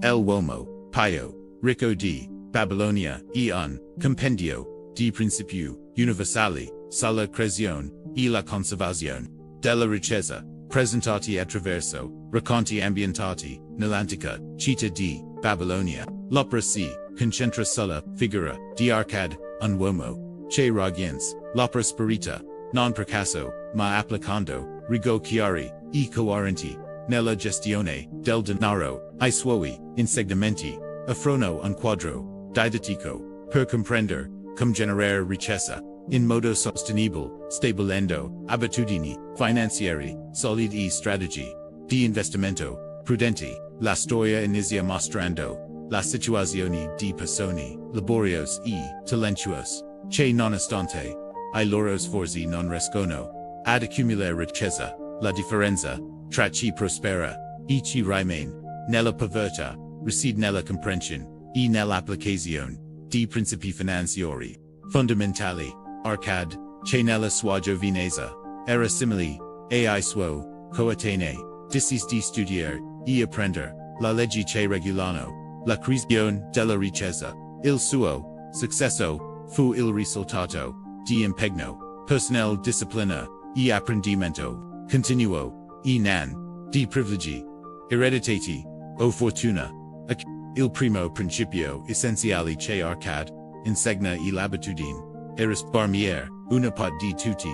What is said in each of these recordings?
El uomo, Pio, ricco di Babilonia, compendio, di principio, universali, sulla creazione, e la conservazione, della ricchezza, presentati attraverso, racconti ambientati, nell'antica, città di Babilonia, l'opera si concentra sulla figura di Arcad, un uomo, che raggiunse l'opera spirita, non per caso, ma applicando, regole chiari, e coerenti, nella gestione del denaro, ai suoi insegnamenti, affrono un quadro didattico, per comprendere, come generare ricchezza, in modo sostenibile, stabilendo abitudini finanziarie, solide e strategie di investimento prudenti. La storia inizia mostrando la situazione di persone laboriose e talentuose, che nonostante ai loro sforzi non riescono ad accumulare ricchezza. La differenza tra chi prospera e chi rimane nella povertà riside nella comprensione e nell'applicazione di principi finanziari fondamentali. Arcad, che nella sua giovinezza era simile ai suoi coetanei, decise di studiare e apprendere la legge che regolano la creazione della ricchezza. Il suo successo fu il risultato di impegno personale, disciplina e apprendimento continuo e non di privilegi ereditati o fortuna. Il primo principio essenziale che Arcad insegna è l'abitudine e risparmiare una part di tutti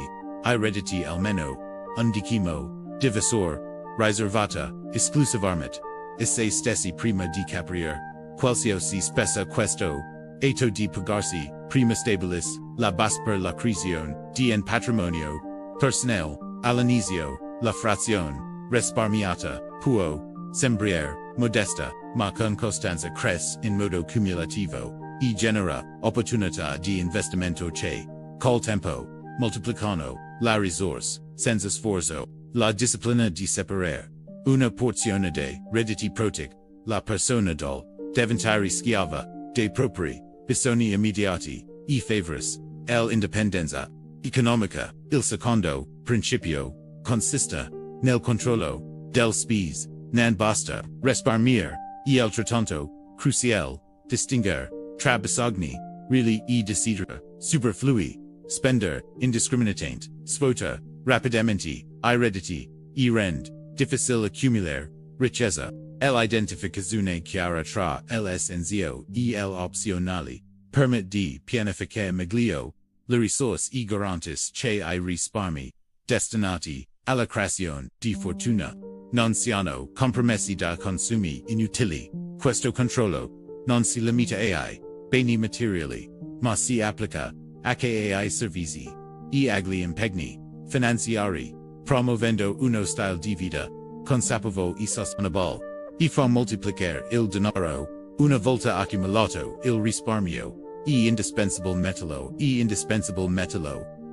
I redditi almeno un decimo divisor riservata esclusivamente a se stessi prima di capire qualsiasi spesa. Questo atto di pagarsi prima stabilis la base per la creazione di un patrimonio personale. All'inizio la frazione risparmiata può sembrare modesta, ma con costanza cresce in modo cumulativo e genera opportunità di investimento che, col tempo, moltiplicano la risorsa senza sforzo. La disciplina di separare una porzione dei redditi protege la persona dal diventare schiava dei propri bisogni immediati e favoris l'indipendenza economica. Il secondo principio consiste nel controllo del spese. Non basta risparmiare e altrettanto cruciale distinguere tra bisogni reali e desideri superflui. Spendere indiscriminatamente svuota rapidamente I redditi e rende difficile accumulare ricchezza. L'identificazione chiara tra l'essenziale e l'opzionale permette di pianificare meglio le risorse e garantisce che I risparmi destinati alla creazione di fortuna non siano compromessi da consumi inutili. Questo controllo non si limita ai beni materiali, ma si applica anche ai servizi e agli impegni finanziari, promuovendo uno stile di vita consapevole e sostenibile. E fa moltiplicare il denaro una volta accumulato. Il risparmio è indispensabile metterlo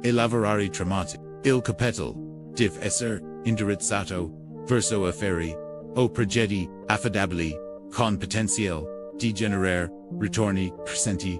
e lavorare tramite il capitale deve essere indirizzato verso affari o progetti affidabili con potenziale di generare ritorni crescenti.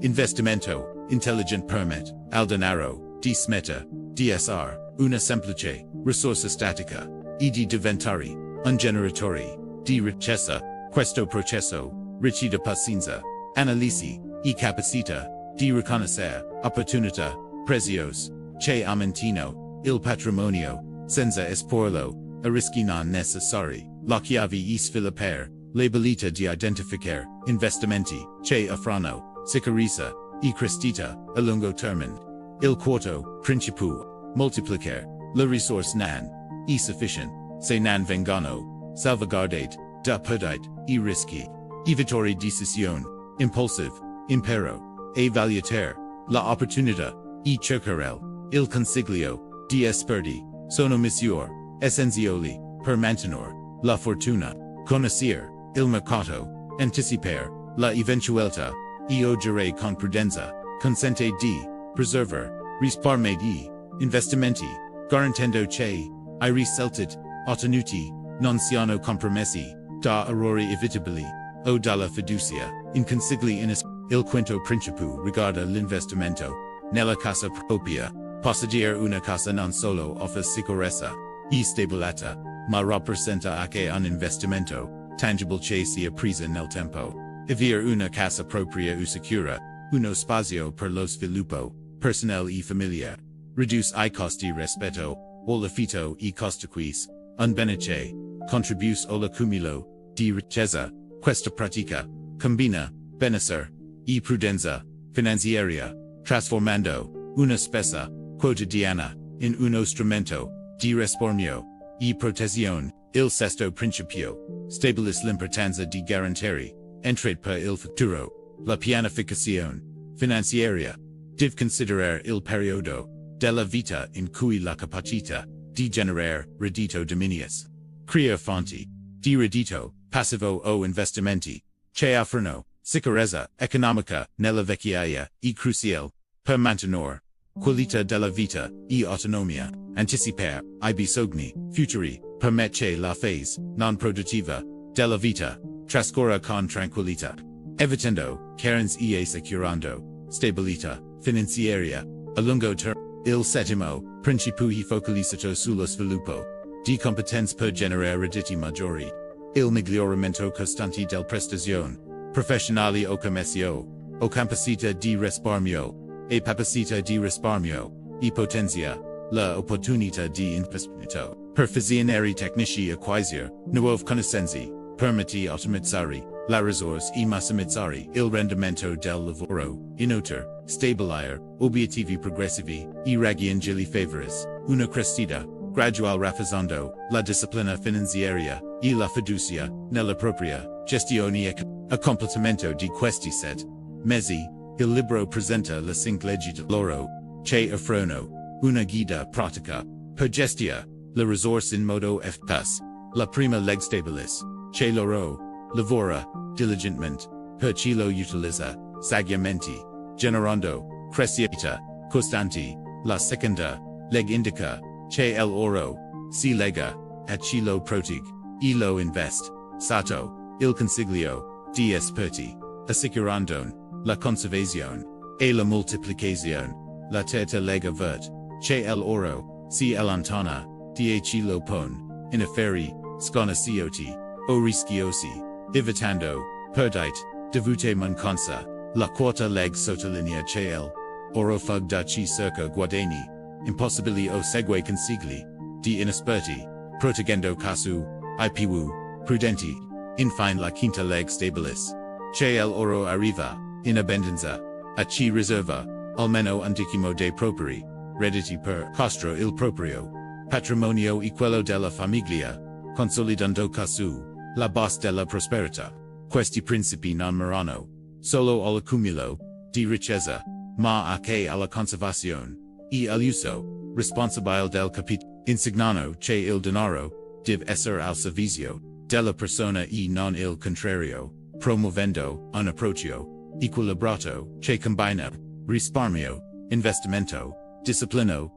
L'investimento intelligente permette al denaro di smetta di essere una semplice risorsa statica e di diventare un generatore di ricchezza. Questo processo richiede pazienza, analisi e capacità di riconoscere opportunità preziose che aumentino il patrimonio senza esporlo a rischi non necessari. La chiave è sviluppare l'abilità di identificare investimenti che offrono sicurezza e crescita a lungo termine. Il quarto principio moltiplicare le risorse non è sufficiente se non vengono salvaguardate da perdite e rischi. Evitare decisioni impulsive, impero e valutare la opportunità e cercare il consiglio di esperti sono misure essenziali per mantenere la fortuna. Conoscere il mercato, anticipare la eventualità e agire con prudenza consente di preservare risparmi e investimenti, garantendo che I risultati ottenuti non siano compromessi da errori evitabili o dalla fiducia in consigli Il quinto principio riguarda l'investimento nella casa propria. Possedere una casa non solo offre sicurezza e stabilità, ma rappresenta anche un investimento tangible che sia presa nel tempo. Avere una casa propria u sicura, uno spazio per lo sviluppo, personnel e famiglia. Reduce I costi rispetto, o l'affitto e costaquis, un benefice, contribuis o l'accumulo, di ricchezza. Questa pratica, combina, benessere, e prudenza, finanziaria, trasformando, una spesa, quotidiana, in uno strumento, di risparmio, e protezione. Il sesto principio, stabilis l'importanza di garantire, entrate per il futuro, la pianificazione, finanziaria, div considerare il periodo, della vita in cui la capacità, di generare, reddito diminias. Crea fonti, di reddito, passivo o investimenti, che offrono, sicurezza economica, nella vecchiaia, e cruciale, per mantenere, qualità della vita, e autonomia, anticipare, I bisogni, futuri, permette la fase, non produttiva, della vita, trascorra con tranquillità, evitando, carenze e assicurando, stabilità, finanziaria, a lungo termine. Il settimo, principio focalizzato sullo sviluppo, di competenze per generare redditi maggiori, il miglioramento costante del prestazione, professionali o commercio, o capacità di risparmio, e capacità di risparmio, e potenzia, la opportunità di investimento, per visionari tecnici acquisire, nuove conoscenze, permetti ottimizzare, la risorsa e massimizzare il rendimento del lavoro, inoltre, stabilire, obiettivi progressivi, e raggiungere favoris, una crescita, gradual rafforzando, la disciplina finanziaria, e la fiducia, nella propria, gestione a completamento di questi set mesi, il libro presenta le 5 leggi d'oro, che offrono, una guida pratica, per gestire, le risorse in modo efficace, la prima leg stabilis, che loro, lavora, diligentemente, per chi lo utilizza, saggiamente, generando, crescita, costanti, la seconda, leg indica, che el oro, si lega, a chi lo protig, e lo invest, sato, il consiglio, di esperti, assicurandone, la conservazione, e la multiplicazione, la terza lega vert, che el oro, si allontana, di chi lo pon, in affari, sconosciuti, o rischiosi, evitando, perdite, devute mancanza, la quarta leg sottolinea che el oro fug da chi cerca guadagni, impossibili o segue consigli, di inesperti, proteggendo casu, ipu, prudenti, infine la quinta leg stabilis, che el oro arriva, in abbondanza, a chi riserva, almeno un decimo dei propri, redditi per costro il proprio, patrimonio e quello della famiglia, consolidando casu, la base della prosperità. Questi principi non mirano solo all'accumulo di ricchezza, ma anche alla conservazione e all'uso responsabile del capitale, insegnano che il denaro deve essere al servizio della persona e non il contrario, promuovendo un approccio equilibrato che combina risparmio, investimento, disciplina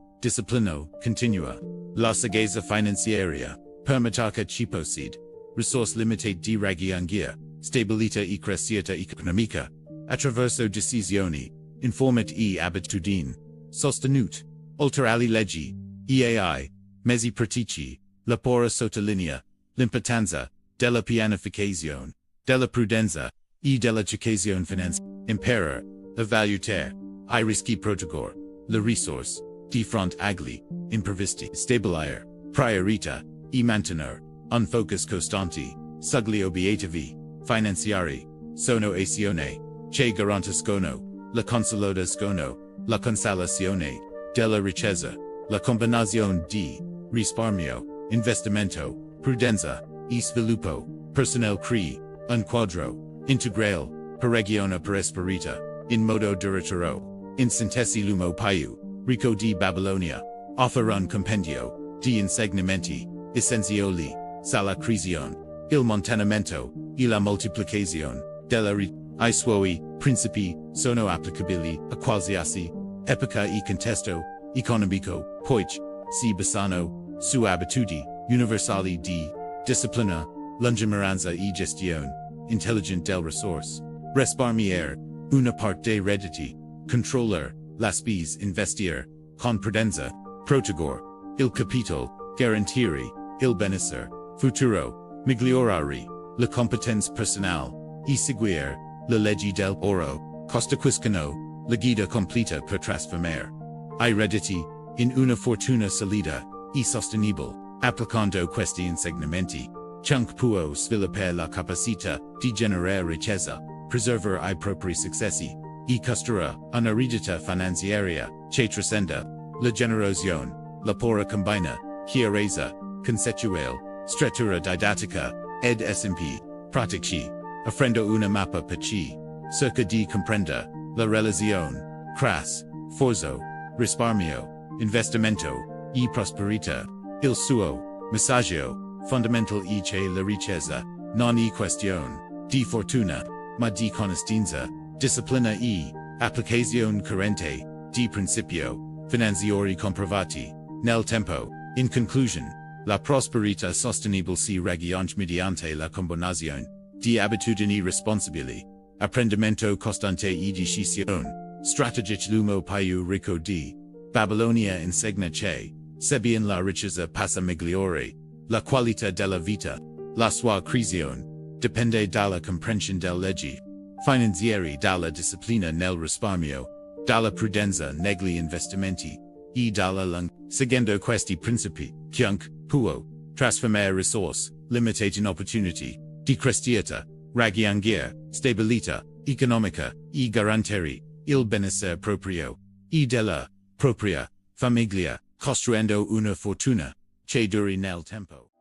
continua, la saggezza finanziaria, permette ci possiede, risorse limitate di raggiungere, stabilità e crescita economica, attraverso decisioni, informate e abitudini, sostenute, oltre alle leggi, e mezzi pratici, la pora sottolinea, l'importanza, della pianificazione, della prudenza, e dell'educazione finanziaria, imparare, a valutare, I rischi proteggere, le risorse, di fronte agli imprevisti, stabilire, priorità, e mantenere, un focus costante, sugli obiettivi finanziari, sono azioni, che garantiscono, la consolidazione, la consolazione, della ricchezza, la combinazione di risparmio, investimento, prudenza, e sviluppo, personnel cree, un quadro, integrale, per regione per esperita, in modo duraturo, in sintesi l'umo più, ricco di Babilonia, offre un compendio, di insegnamenti, essenziali, sala creazione, il mantenimento, e la moltiplicazione, della I suoi principi sono applicabili a qualsiasi epoca e contesto economico, poiché si basano su abitudini universali di disciplina, lungimiranza e gestione intelligente del risorse, risparmiare, una parte dei redditi, controllare, la spesa, investire, con prudenza, proteggere, il capitolo, garantire, il benessere, futuro, migliorare, la competence personale, e seguire, le leggi del oro, costituiscono, la guida completa per trasformare I redditi, in una fortuna solida, e sostenibile, applicando questi insegnamenti, chunk può sviluppare la capacità di generare ricchezza, preservare I propri successi, e costruire una reddita finanziaria, che trascenda, la generazione, la pora combina, chiarezza, concettuale, strettura didattica, ed esempi, pratici, offrendo una mappa per chi, cerca di comprendere, la relazione, cras, forzo, risparmio, investimento, e prosperità, il suo, messaggio, fondamentale e che la ricchezza, non è questione, di fortuna, ma di conoscenza, disciplina e, applicazione corrente, di principio, finanziari comprovati, nel tempo. In conclusion, la prosperità sostenibile si raggiunge mediante la combinazione di abitudini responsabili, apprendimento costante e decisione strategica l'uomo più ricco di Babilonia insegna che, sebbene la ricchezza passa migliore, la qualità della vita, la sua creazione, dipende dalla comprensione delle leggi finanziarie, dalla disciplina nel risparmio, dalla prudenza negli investimenti, e dalla lunga. Seguendo questi principi, chiunque può trasformare risorse limitate in opportunity di crescita, raggiungere stabilità economica e garantire il benessere proprio e della propria famiglia, costruendo una fortuna che duri nel tempo.